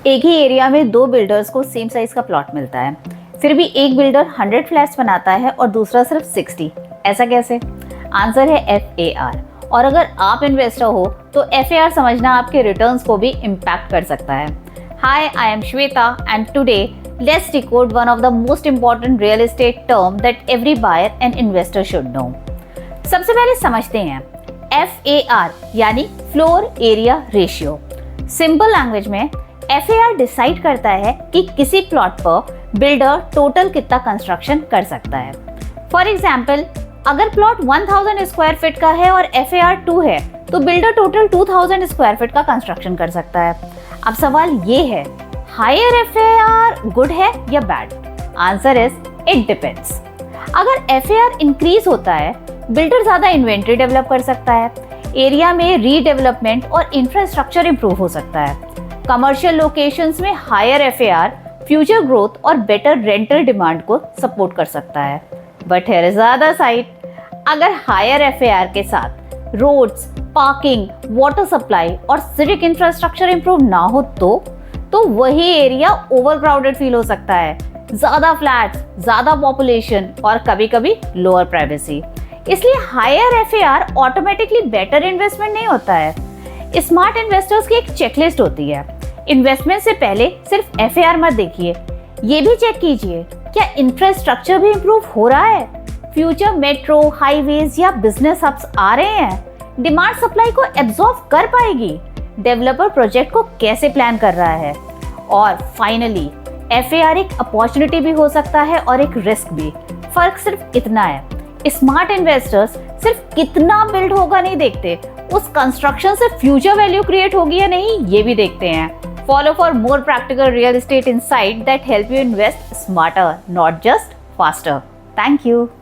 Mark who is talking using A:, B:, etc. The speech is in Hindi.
A: एक ही एरिया में दो बिल्डर्स को सेम साइज का प्लॉट मिलता है, फिर भी एक बिल्डर 100 फ्लैट्स बनाता है और दूसरा सिर्फ 60। ऐसा कैसे? आंसर है FAR। और अगर आप इन्वेस्टर हो तो FAR समझना आपके रिटर्न्स को भी इम्पैक्ट कर सकता है। Hi, I am Shweta and today let's decode one of the most important real estate term that every buyer and investor should know. सबसे पहले समझते हैं FAR यानी floor area ratio. Simple language में FAR डिसाइड करता है कि किसी प्लॉट पर बिल्डर टोटल कितना कंस्ट्रक्शन कर सकता है। फॉर एग्जाम्पल, अगर प्लॉट 1000 स्क्वायर फीट का है और FAR 2 है तो बिल्डर टोटल 2000 स्क्वायर फीट का कंस्ट्रक्शन कर सकता है। अब सवाल ये है, हायर FAR गुड है या bad? Answer is it depends. अगर FAR इंक्रीज होता है, बिल्डर ज्यादा इन्वेंट्री डेवलप कर सकता है, एरिया में रीडेवलपमेंट और इंफ्रास्ट्रक्चर इंप्रूव हो सकता है। कमर्शियल लोकेशंस में हायर FAR फ्यूचर ग्रोथ और बेटर रेंटल डिमांड को सपोर्ट कर सकता है। But here is the other side, अगर हायर FAR के साथ रोड्स, पार्किंग, वाटर सप्लाई और सिविक इंफ्रास्ट्रक्चर इंप्रूव ना हो तो वही एरिया ओवरक्राउडेड फील हो सकता है। ज्यादा फ्लैट्स, ज्यादा पॉपुलेशन और कभी-कभी लोअर प्राइवेसी। इसलिए higher FAR automatically better investment नहीं होता है। स्मार्ट इन्वेस्टर्स की एक चेकलिस्ट होती है। इन्वेस्टमेंट से पहले सिर्फ FAR मत देखिए, ये भी चेक कीजिए क्या इंफ्रास्ट्रक्चर भी इंप्रूव हो रहा है, फ्यूचर मेट्रो, हाईवेज या बिजनेस हब्स आ रहे हैं, डिमांड सप्लाई को एब्जॉर्ब कर पाएगी, डेवलपर प्रोजेक्ट को कैसे प्लान कर रहा है, और फाइनली FAR एक अपॉर्चुनिटी भी हो सकता है और एक रिस्क भी। फर्क सिर्फ इतना है, स्मार्ट इन्वेस्टर्स सिर्फ कितना बिल्ड होगा नहीं देखते, उस कंस्ट्रक्शन से फ्यूचर वैल्यू क्रिएट होगी या नहीं ये भी देखते हैं। Follow for more practical real estate insight that help you invest smarter, not just faster. Thank you.